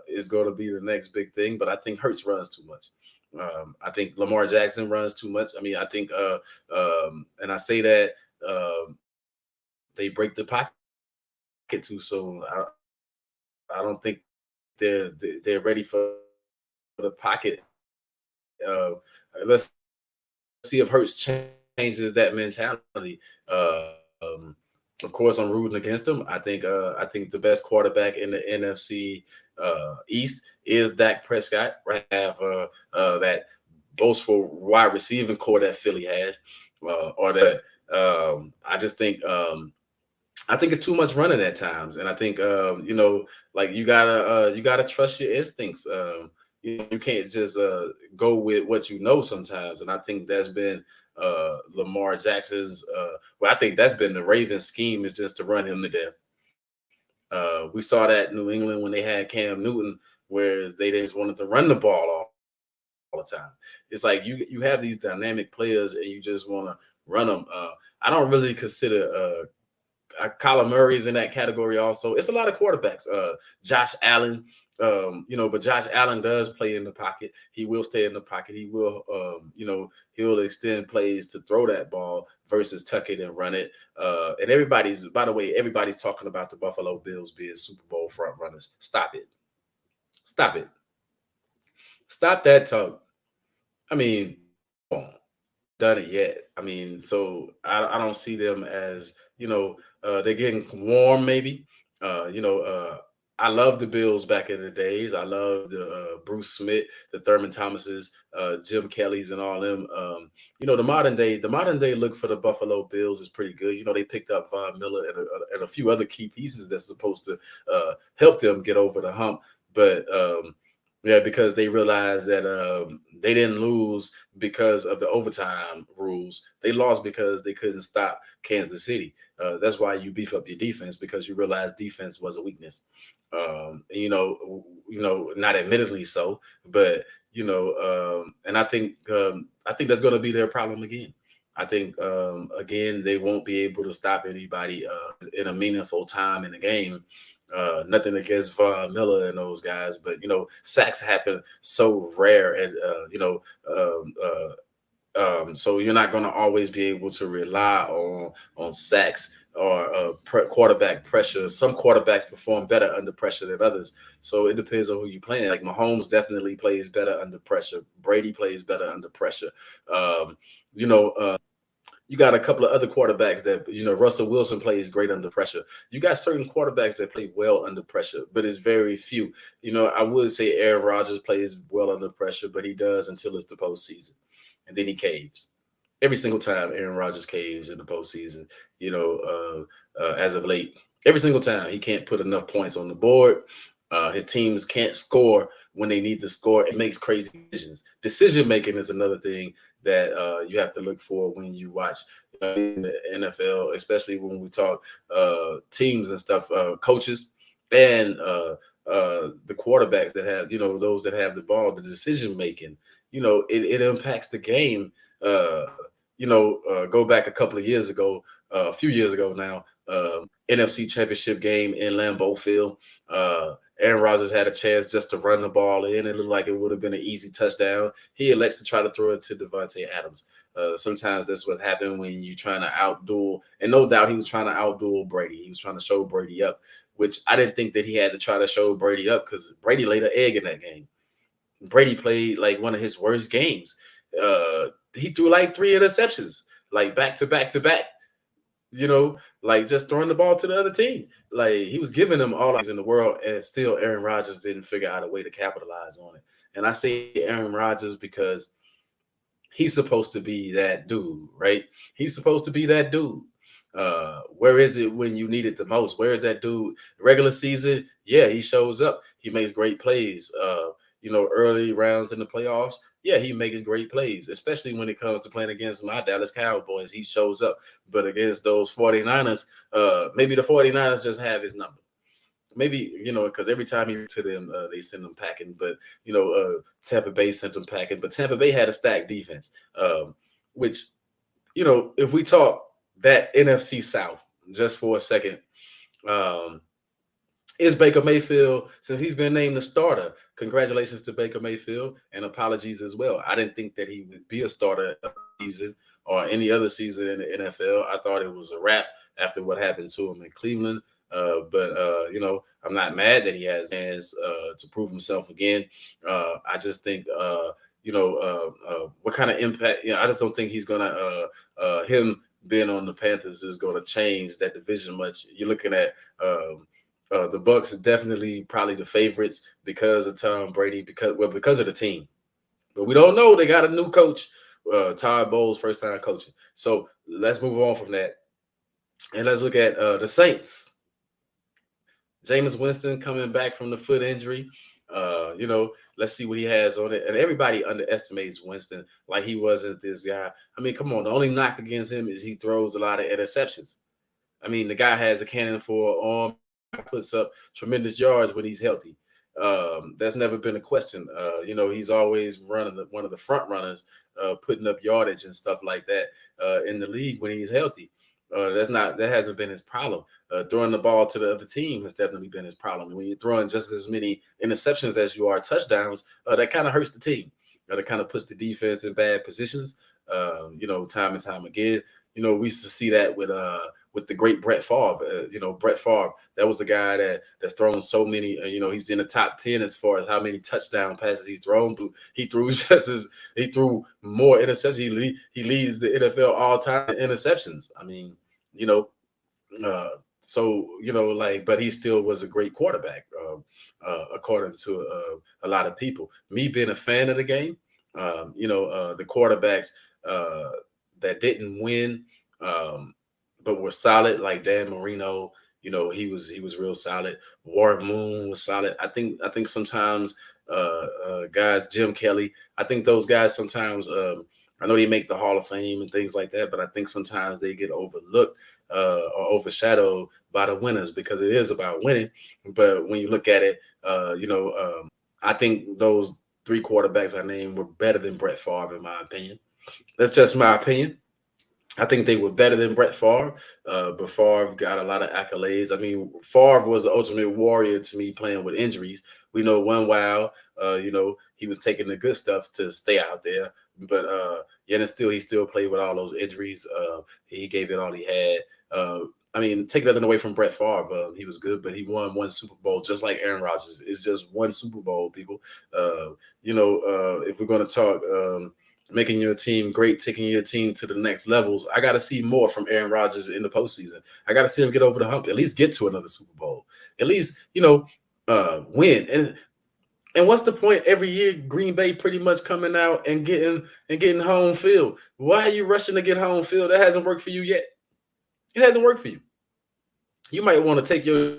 [SPEAKER 1] is going to be the next big thing, but I think Hurts runs too much. I think Lamar Jackson runs too much. I mean, I think, and I say that they break the pocket too soon. I don't think they're ready for the pocket. Let's see if Hurts changes that mentality. Of course, I'm rooting against him. I think the best quarterback in the NFC East is Dak Prescott. Right, have that boastful wide receiving core that Philly has, or that I just think. I think it's too much running at times, and I think like you gotta trust your instincts. You can't just go with what you know sometimes, and I think that's been Lamar Jackson's. I think that's been the Ravens' scheme, is just to run him to death. We saw that in New England when they had Cam Newton, whereas they just wanted to run the ball all the time. It's like you have these dynamic players, and you just want to run them. I don't really consider Kyler Murray's in that category also. It's a lot of quarterbacks. Josh Allen, but Josh Allen does play in the pocket. He will stay in the pocket. He will, he'll extend plays to throw that ball versus tuck it and run it. And by the way, everybody's talking about the Buffalo Bills being Super Bowl front runners. Stop it. Stop it. Stop that talk. I mean, come on, done it yet. I mean, so I don't see them as they're getting warm maybe. I love the Bills back in the days. I love the Bruce Smith, the Thurman Thomases, Jim Kelly's, and all them. The modern day look for the Buffalo Bills is pretty good. They picked up Von Miller and a few other key pieces that's supposed to help them get over the hump. But yeah, because they realized that they didn't lose because of the overtime rules. They lost because they couldn't stop Kansas City. That's why you beef up your defense, because you realize defense was a weakness. Not admittedly so, but and I think that's going to be their problem again. I think again they won't be able to stop anybody in a meaningful time in the game. Nothing against Von Miller and those guys, but sacks happen so rare, and so you're not going to always be able to rely on sacks or quarterback pressure. Some quarterbacks perform better under pressure than others, so it depends on who you're playing. Like Mahomes definitely plays better under pressure. Brady plays better under pressure. Um, you know, uh, you got a couple of other quarterbacks that Russell Wilson plays great under pressure. You got certain quarterbacks that play well under pressure, but it's very few. I would say Aaron Rodgers plays well under pressure, but he does until it's the postseason, and then he caves. Every single time Aaron Rodgers caves in the postseason, as of late, every single time he can't put enough points on the board. His teams can't score when they need to score. It makes crazy decisions. Decision making is another thing that you have to look for when you watch in the NFL, especially when we talk teams and stuff, coaches and the quarterbacks that have, those that have the ball, the decision making. It impacts the game. Go back a couple of years ago, a few years ago now, NFC Championship game in Lambeau Field. Aaron Rodgers had a chance just to run the ball in. It looked like it would have been an easy touchdown. He elects to try to throw it to Devontae Adams. Sometimes that's what happened when you're trying to outduel. And no doubt he was trying to outduel Brady. He was trying to show Brady up, which I didn't think that he had to try to show Brady up, because Brady laid an egg in that game. Brady played like one of his worst games. He threw like 3 interceptions, like back to back to back. Like just throwing the ball to the other team. Like he was giving them all in the world, and still Aaron Rodgers didn't figure out a way to capitalize on it. And I say Aaron Rodgers because he's supposed to be that dude, right? He's supposed to be that dude. Where is it when you need it the most? Where is that dude? Regular season, yeah, he shows up. He makes great plays. Early rounds in the playoffs, yeah, he makes great plays, especially when it comes to playing against my Dallas Cowboys. He shows up. But against those 49ers, maybe the 49ers just have his number. Maybe, because every time he to them, they send them packing. But, Tampa Bay sent them packing. But Tampa Bay had a stacked defense, which, if we talk that NFC South just for a second, is Baker Mayfield, since he's been named the starter. Congratulations to Baker Mayfield, and apologies as well. I didn't think that he would be a starter season or any other season in the NFL. I thought it was a wrap after what happened to him in Cleveland. But I'm not mad that he has a chance to prove himself again. I just think, what kind of impact, I just don't think he's going to, him being on the Panthers is going to change that division much. You're looking at, the Bucks are definitely probably the favorites because of Tom Brady, because of the team. But we don't know. They got a new coach, Todd Bowles, first time coaching. So let's move on from that. And let's look at the Saints. Jameis Winston coming back from the foot injury. Let's see what he has on it. And everybody underestimates Winston like he wasn't this guy. I mean, come on. The only knock against him is he throws a lot of interceptions. I mean, the guy has a cannon for an arm, puts up tremendous yards when he's healthy. That's never been a question. He's always running one of the front runners, putting up yardage and stuff like that in the league when he's healthy. That hasn't been his problem. Throwing the ball to the other team has definitely been his problem. And when you're throwing just as many interceptions as you are touchdowns, that kind of hurts the team. That kind of puts the defense in bad positions. Time and time again. We used to see that with the great Brett Favre. Brett Favre, that was a guy that's thrown so many. He's in the top 10 as far as how many touchdown passes he's thrown. He threw he threw more interceptions. He leads the NFL all time in interceptions. I mean, you know, uh, but he still was a great quarterback, according to a lot of people. Me being a fan of the game, the quarterbacks uh, that didn't win, um, but were solid, like Dan Marino. He was real solid. Warren Moon was solid. I think sometimes guys, Jim Kelly. I think those guys sometimes. I know they make the Hall of Fame and things like that, but I think sometimes they get overlooked or overshadowed by the winners because it is about winning. But when you look at it, I think those three quarterbacks I named were better than Brett Favre, in my opinion. That's just my opinion. I think they were better than Brett Favre, but Favre got a lot of accolades. I mean, Favre was the ultimate warrior to me playing with injuries. We know one while, he was taking the good stuff to stay out there, but yet and still, he still played with all those injuries. He gave it all he had. I mean, take nothing away from Brett Favre. He was good, but he won one Super Bowl just like Aaron Rodgers. It's just one Super Bowl, people. If we're going to talk making your team great, taking your team to the next levels, I got to see more from Aaron Rodgers in the postseason. I got to see him get over the hump, at least get to another Super Bowl, at least win. And what's the point every year? Green Bay pretty much coming out and getting home field. Why are you rushing to get home field? That hasn't worked for you yet. It hasn't worked for you. You might want to take your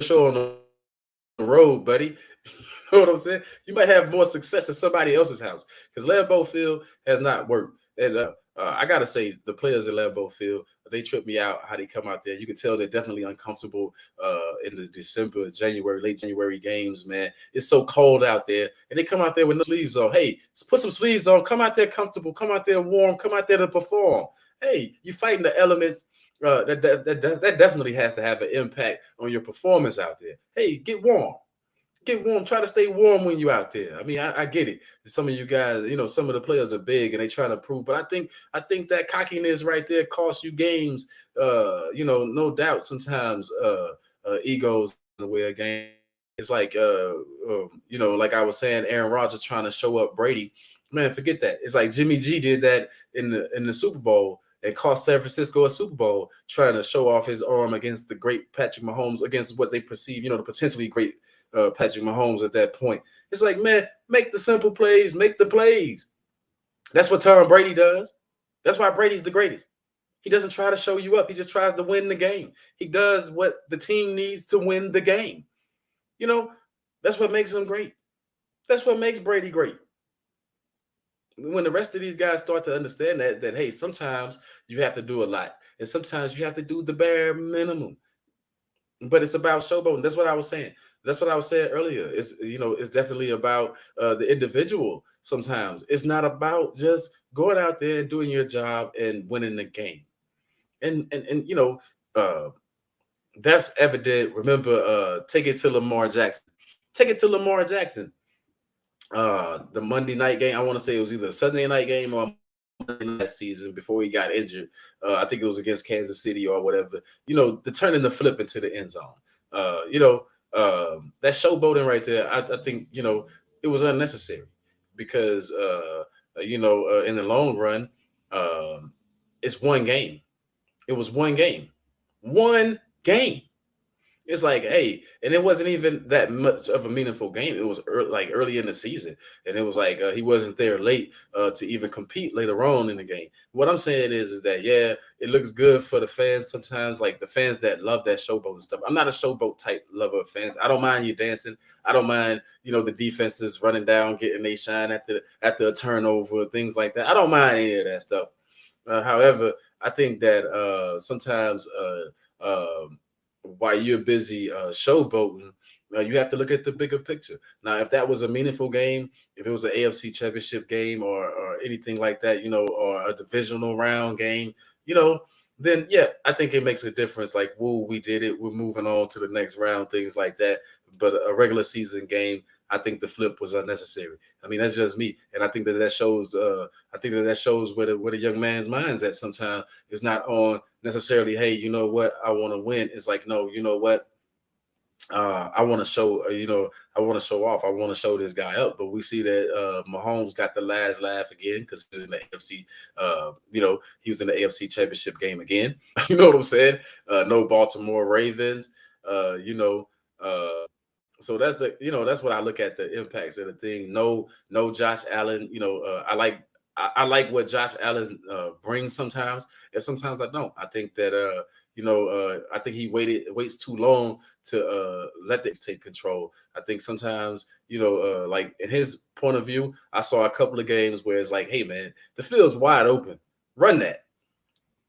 [SPEAKER 1] show on the road, buddy. You know what I'm saying? You might have more success at somebody else's house because Lambeau Field has not worked. And I gotta say, the players at Lambeau Field, they trip me out how they come out there. You can tell they're definitely uncomfortable in the December, January, late January games. Man, it's so cold out there, and they come out there with no sleeves on. Hey, put some sleeves on. Come out there comfortable. Come out there warm. Come out there to perform. Hey, you fighting the elements. That definitely has to have an impact on your performance out there. Hey, get warm. Get warm. Try to stay warm when you're out there. I mean, I get it. Some of you guys, some of the players are big and they trying to prove, but I think that cockiness right there costs you games. No doubt. Sometimes egos in the way of game. It's like like I was saying, Aaron Rodgers trying to show up Brady. Man, forget that. It's like Jimmy G did that in the Super Bowl and cost San Francisco a Super Bowl, trying to show off his arm against the great Patrick Mahomes, against what they perceive, the potentially great Patrick Mahomes at that point. It's like, man, make the simple plays, make the plays. That's what Tom Brady does. That's why Brady's the greatest. He doesn't try to show you up. He just tries to win the game. He does what the team needs to win the game. That's what makes him great. That's what makes Brady great. When the rest of these guys start to understand that hey, sometimes you have to do a lot, and sometimes you have to do the bare minimum. But it's about showboating. That's what I was saying. That's what I was saying earlier. It's definitely about the individual. Sometimes it's not about just going out there and doing your job and winning the game. And uh, that's evident. Remember, take it to Lamar Jackson. Take it to Lamar Jackson. The Monday night game. I want to say it was either a Sunday night game or last season before he got injured. I think it was against Kansas City or whatever. The turning the flip into the end zone. That showboating right there. I think it was unnecessary because in the long run, it's one game. It was one game. One game. It's like, hey, and it wasn't even that much of a meaningful game. It was early in the season, and it was like he wasn't there late to even compete later on in the game. What I'm saying is that yeah, it looks good for the fans sometimes, like the fans that love that showboat and stuff. I'm not a showboat type lover of fans. I don't mind you dancing. I don't mind the defenses running down, getting they shine after a turnover, things like that. I don't mind any of that stuff. However, I think that sometimes. While you're busy showboating, you have to look at the bigger picture. Now, if that was a meaningful game, if it was an AFC Championship game or anything like that, or a divisional round game, you know, then yeah, I think it makes a difference. Like, woo, we did it. We're moving on to the next round, things like that. But a regular season game, I think the flip was unnecessary. I mean, that's just me, and I think that that shows. I think that that shows where the young man's mind's at. Sometimes it's not on necessarily. Hey, you know what? I want to win. It's like, no, you know what? I want to show, I want to show off. I want to show this guy up. But we see that Mahomes got the last laugh again because he was in the AFC. He was in the AFC Championship game again. You know what I'm saying? No Baltimore Ravens. Uh, you know, uh, so that's what I look at the impacts of the thing. No, no Josh Allen. I like what Josh Allen brings sometimes, and sometimes I don't. I think that I think he waits too long to let the take control. I think sometimes like in his point of view, I saw a couple of games where it's like, hey man, the field's wide open, run that,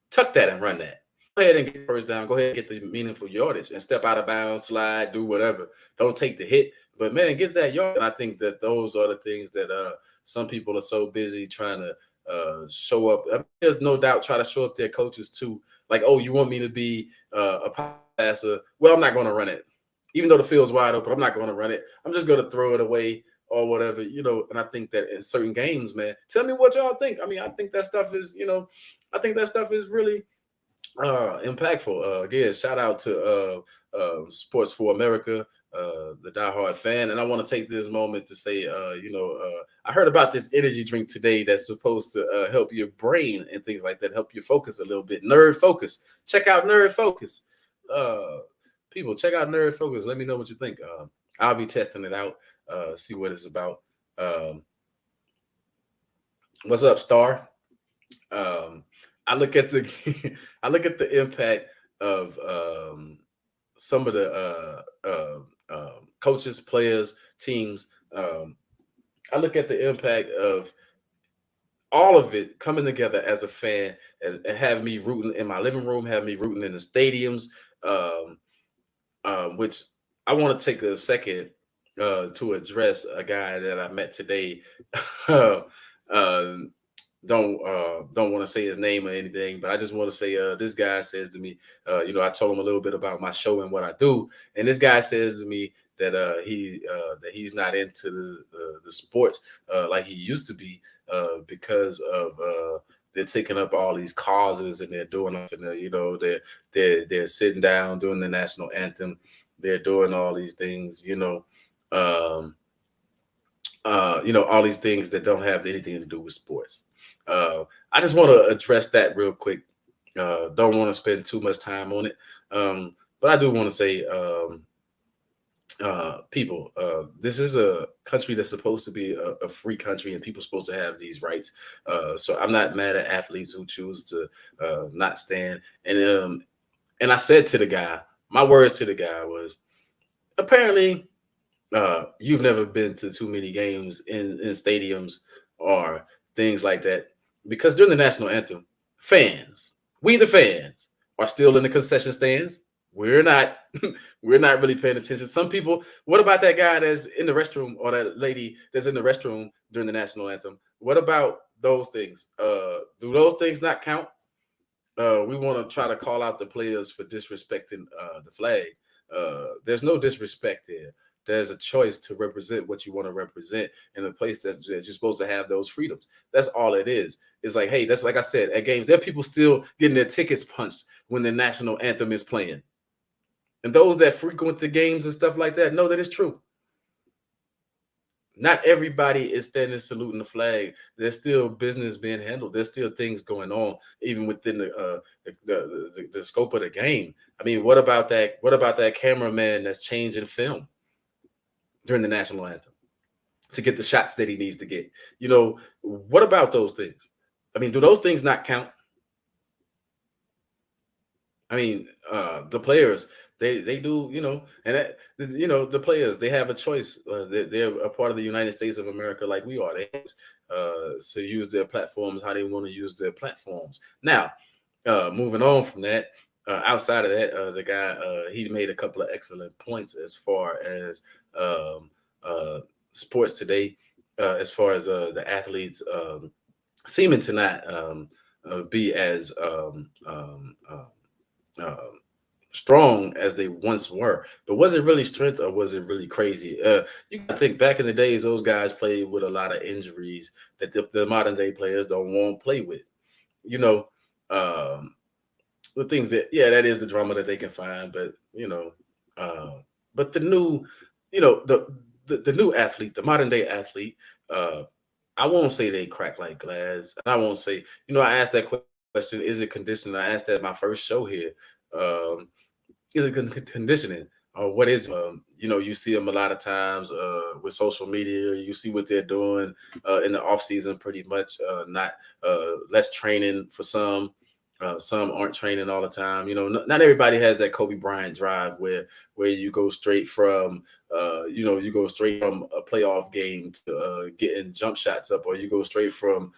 [SPEAKER 1] tuck that, and run that. Go ahead and get first down. Go ahead and get the meaningful yardage and step out of bounds, slide, do whatever. Don't take the hit, but man, get that yard. And I think that those are the things that some people are so busy trying to show up. I mean, there's no doubt try to show up their coaches too. Like, oh, you want me to be a passer? Well, I'm not going to run it, even though the field's wide open. I'm not going to run it. I'm just going to throw it away or whatever, And I think that in certain games, man, tell me what y'all think. I mean, I think that stuff is, I think that stuff is really impactful. Again, shout out to Sports for America, the diehard fan. And I want to take this moment to say, I heard about this energy drink today that's supposed to help your brain and things like that, help you focus a little bit. Nerd Focus. Check out Nerd Focus. People, check out Nerd Focus. Let me know what you think. I'll be testing it out, see what it's about. Um, what's up, Star? Um, I look at the I look at the impact of some of the coaches, players, teams. I look at the impact of all of it coming together as a fan and have me rooting in my living room, have me rooting in the stadiums, um, which I want to take a second to address a guy that I met today. uh, don't want to say his name or anything, but I just want to say this guy says to me, I told him a little bit about my show and what I do, and this guy says to me that he's not into the sports like he used to be because of they're taking up all these causes and they're doing and they're sitting down doing the national anthem, they're doing all these things, um, all these things that don't have anything to do with sports. I just want to address that real quick. Don't want to spend too much time on it, but I do want to say, people, this is a country that's supposed to be a free country, and people supposed to have these rights. So I'm not mad at athletes who choose to not stand. And I said to the guy, my words to the guy was, apparently you've never been to too many games in stadiums or things like that, because during the national anthem, fans, we the fans, are still in the concession stands. We're not. We're not really paying attention. Some people. What about that guy that's in the restroom or that lady that's in the restroom during the national anthem? What about those things? Do those things not count? We want to try to call out the players for disrespecting the flag. There's no disrespect here. There's a choice to represent what you want to represent in a place that you're supposed to have those freedoms. That's all it is. It's like, hey, that's like I said, at games, there are people still getting their tickets punched when the national anthem is playing. And those that frequent the games and stuff like that know that it's true. Not everybody is standing saluting the flag. There's still business being handled. There's still things going on, even within the scope of the game. I mean, what about that? What about that cameraman that's changing film during the national anthem to get the shots that he needs to get? What about those things? I mean, do those things not count? I mean, the players, they do, and the players, they have a choice. They're a part of the United States of America, like we are. They have to use their platforms how they want to use their platforms. Now, moving on from that, outside of that, the guy he made a couple of excellent points as far as sports today, as far as the athletes seeming to not be as um, strong as they once were. But was it really strength or was it really crazy? You got to think back in the days, those guys played with a lot of injuries that the modern day players don't want to play with. You know, um, the things that yeah, that is the drama that they can find, but uh, but the new, the new athlete, the modern day athlete, uh, I won't say they crack like glass, and I won't say, I asked that question, is it conditioning? I asked that at my first show here. Um, is it conditioning or what is it? You see them a lot of times with social media. You see what they're doing in the off season, pretty much not less training for some. Some aren't training all the time. Not everybody has that Kobe Bryant drive where you go straight from you go straight from a playoff game to getting jump shots up, or you go straight from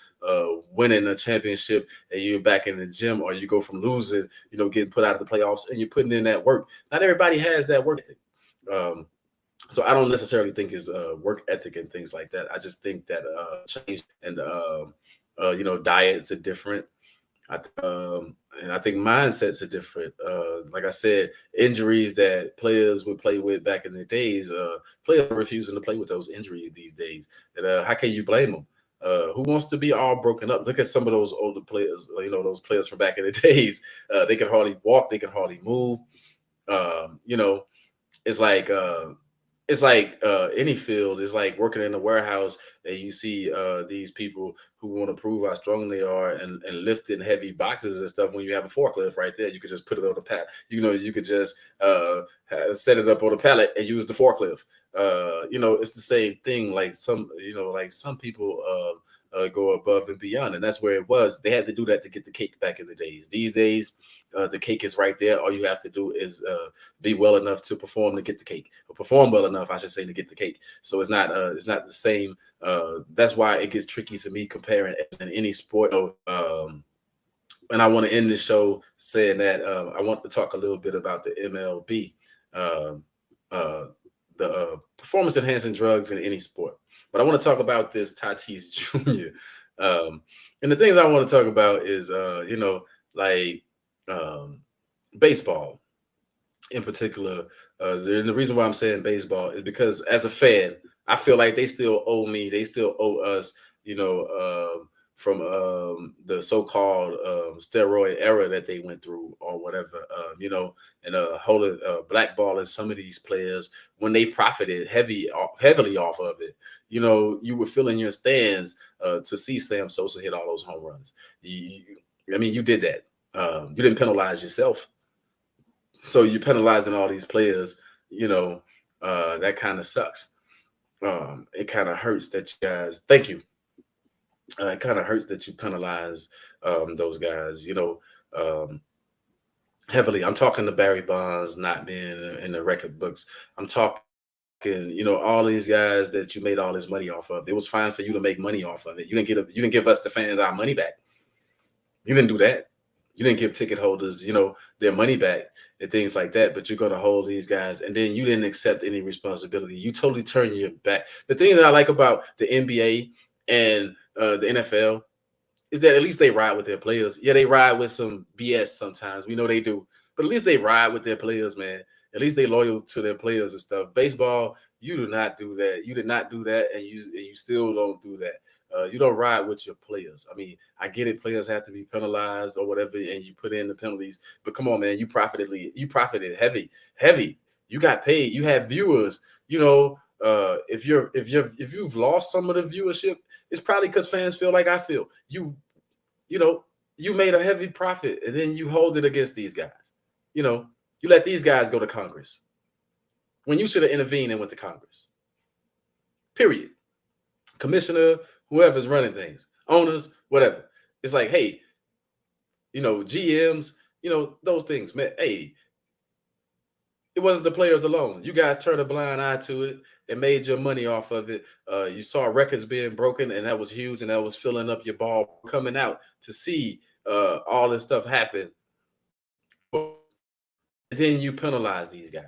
[SPEAKER 1] winning a championship and you're back in the gym, or you go from losing, getting put out of the playoffs and you're putting in that work. Not everybody has that work ethic. Um, so I don't necessarily think it's work ethic and things like that. I just think that change and diets are different. I and I think mindsets are different. Like I said, injuries that players would play with back in the days, players are refusing to play with those injuries these days. And how can you blame them? Who wants to be all broken up? Look at some of those older players, those players from back in the days. They can hardly walk, they can hardly move. You know, it's like any field. It's like working in a warehouse and you see these people who want to prove how strong they are and lifting heavy boxes and stuff. When you have a forklift right there, you could just put it on the pallet. You could just set it up on a pallet and use the forklift. It's the same thing. Like some people go above and beyond, and that's where it was. They had to do that to get the cake back in the days. These days, the cake is right there. All you have to do is be well enough to perform to get the cake, or perform well enough, I should say, to get the cake. So it's not the same. That's why it gets tricky to me comparing in any sport. And I want to end the show saying that I want to talk a little bit about the MLB, uh, uh, the performance enhancing drugs in any sport. But I want to talk about this Tatis Jr. And the things I want to talk about is, like um, baseball in particular. The reason why I'm saying baseball is because as a fan, I feel like they still owe me. They still owe us. From the so-called steroid era that they went through, or whatever. And holding blackballing some of these players when they profited heavily off of it. You were filling your stands to see Sam Sosa hit all those home runs. I mean, you did that. You didn't penalize yourself, so you're penalizing all these players. That kind of sucks. It kind of hurts that you guys. Thank you. It kind of hurts that you penalize those guys. Um, heavily. I'm talking to Barry Bonds not being in the record books. I'm talking, all these guys that you made all this money off of. It was fine for you to make money off of it. You didn't give us the fans our money back. You didn't do that. You didn't give ticket holders, their money back and things like that. But you're gonna hold these guys, and then you didn't accept any responsibility. You totally turn your back. The thing that I like about the NBA and the NFL is that at least they ride with their players. Yeah, they ride with some BS sometimes. We know they do, but at least they ride with their players, man. At least they loyal to their players and stuff. Baseball, you do not do that. You did not do that, and you still don't do that. You don't ride with your players. I mean, I get it. Players have to be penalized or whatever, and you put in the penalties. But come on, man, you profited heavy. You got paid. You had viewers. If you've lost some of the viewership, it's probably because fans feel like I feel. You know, you made a heavy profit and then you hold it against these guys. You know, you let these guys go to Congress when you should have intervened and went to Congress. Period. Commissioner, whoever's running things, owners, whatever. It's like, hey, GMs, those things, man. Hey, it wasn't the players alone. You guys turned a blind eye to it and made your money off of it. You saw records being broken, and that was huge, and that was filling up your ball coming out to see all this stuff happen. And then you penalize these guys.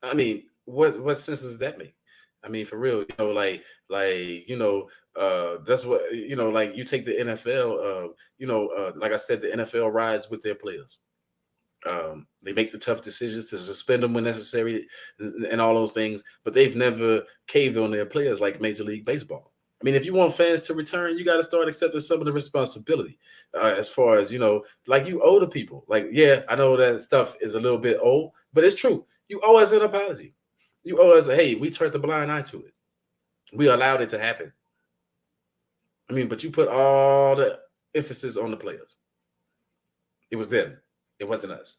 [SPEAKER 1] I mean, what sense does that make? I mean, for real, like That's what like you take the NFL. Like I said, the NFL rides with their players. They make the tough decisions to suspend them when necessary, and all those things. But they've never caved on their players like Major League Baseball. I mean, if you want fans to return, you got to start accepting some of the responsibility. As far as like you owe the people. Like, yeah, I know that stuff is a little bit old, but it's true. You owe us an apology. You owe us hey, we turned the blind eye to it. We allowed it to happen. I mean, but you put all the emphasis on the players. It was them. It wasn't us.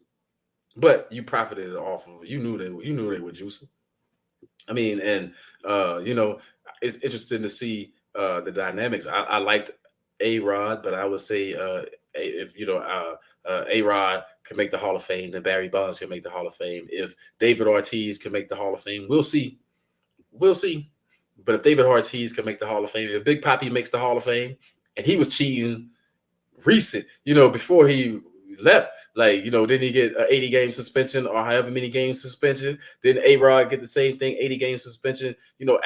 [SPEAKER 1] But you profited off of it. You knew they were juicing. I mean, and it's interesting to see the dynamics. I liked A Rod, but I would say if A Rod can make the Hall of Fame, then Barry Bonds can make the Hall of Fame. If David Ortiz can make the Hall of Fame, we'll see. We'll see. But if David Ortiz can make the Hall of Fame, if Big Papi makes the Hall of Fame, and he was cheating recent, before he left, like, didn't he get an 80-game suspension or however many games suspension? Didn't A-Rod get the same thing, 80-game suspension,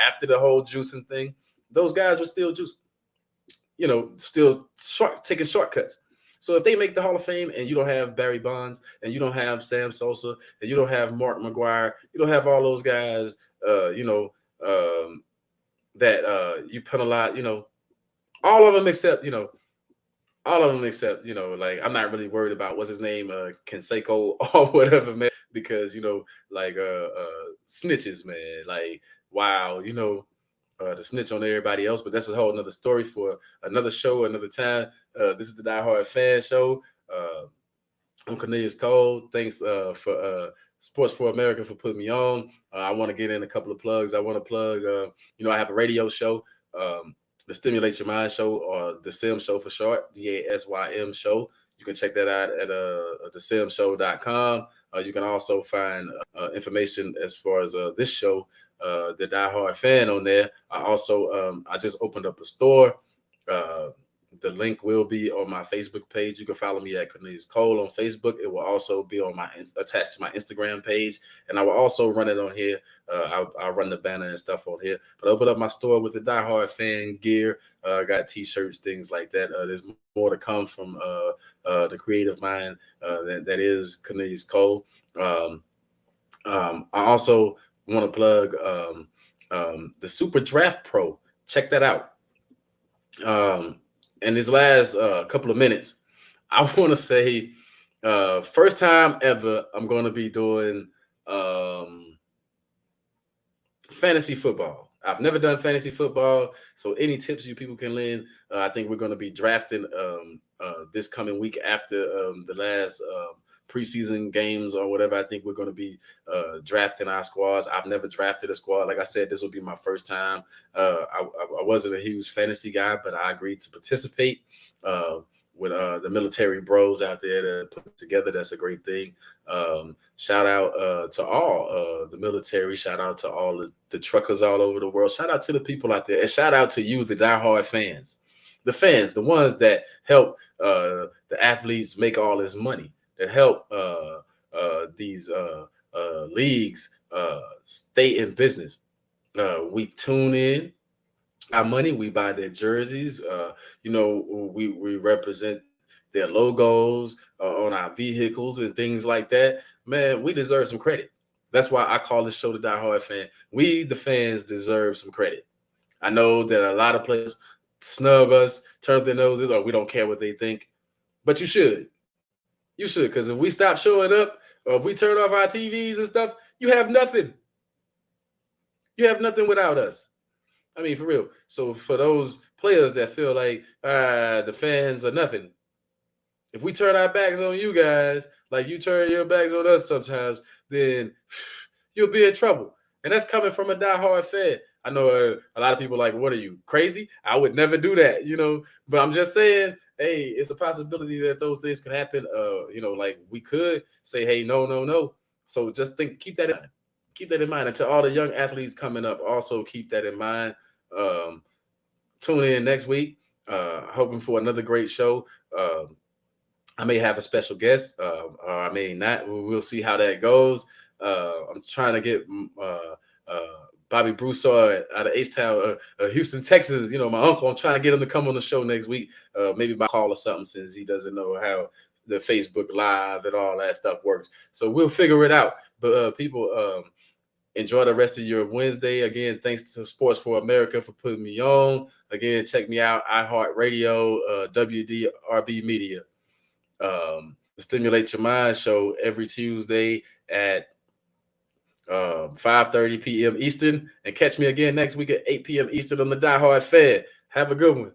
[SPEAKER 1] after the whole juicing thing? Those guys were still juicing, still taking shortcuts. So if they make the Hall of Fame and you don't have Barry Bonds and you don't have Sam Sosa and you don't have Mark McGwire, you don't have all those guys, that you penalize, all of them except, like I'm not really worried about what's his name, Canseco or whatever, man, because like snitches, man. Like, wow, the snitch on everybody else, but that's a whole another story for another show, another time. This is the Die Hard Fan Show. I'm Cornelius Cole. Thanks for Sports for America for putting me on. I want to get in a couple of plugs. I want to plug, I have a radio show, the Stimulate Your Mind Show, or the Sim Show for short, DASYM Show. You can check that out at thesimshow.com. You can also find information as far as this show, the Die Hard Fan, on there. I just opened up a store. The link will be on my Facebook page. You can follow me at Cornelius Cole on Facebook. It will also be on attached to my Instagram page, and I will also run it on here. I'll run the banner and stuff on here. But I open up my store with the Die Hard Fan gear. Got T-shirts, things like that. There's more to come from the creative mind that is Cornelius Cole. I also want to plug the Super Draft Pro. Check that out. In this last couple of minutes, I want to say first time ever I'm going to be doing fantasy football. I've never done fantasy football, so any tips you people can lend, I think we're going to be drafting this coming week after the last preseason games or whatever. I think we're going to be drafting our squads. I've never drafted a squad. Like I said, this will be my first time. I wasn't a huge fantasy guy, but I agreed to participate with the military bros out there that put it together. That's a great thing. Shout out to all the military. Shout out to all the truckers all over the world. Shout out to the people out there. And shout out to you, the diehard fans. The fans, the ones that help the athletes make all this money, that help these leagues stay in business. We tune in our money, we buy their jerseys, we represent their logos on our vehicles and things like that. Man, we deserve some credit. That's why I call this show the Die Hard Fan. We, the fans, deserve some credit. I know that a lot of players snub us, turn up their noses, or we don't care what they think, but you should. You should, because if we stop showing up, or if we turn off our TVs and stuff, you have nothing. You have nothing without us. I mean, for real. So for those players that feel like the fans are nothing, if we turn our backs on you guys, like you turn your backs on us sometimes, then you'll be in trouble. And that's coming from a diehard fan. I know a lot of people are like, what are you, crazy? I would never do that, But I'm just saying, hey, it's a possibility that those things could happen. Like we could say, hey, no. So just keep that in mind. Keep that in mind. And to all the young athletes coming up, also keep that in mind. Tune in next week. Hoping for another great show. I may have a special guest, or I may not. We'll see how that goes. I'm trying to get Bobby Broussard out of H-Town, Houston, Texas. My uncle. I'm trying to get him to come on the show next week. Maybe by call or something, since he doesn't know how the Facebook Live and all that stuff works. So we'll figure it out. But people, enjoy the rest of your Wednesday. Again, thanks to Sports for America for putting me on. Again, check me out, iHeartRadio, WDRB Media. The Stimulate Your Mind show every Tuesday at 5:30 p.m. Eastern. And catch me again next week at 8 p.m. Eastern on the Die Hard Fan. Have a good one.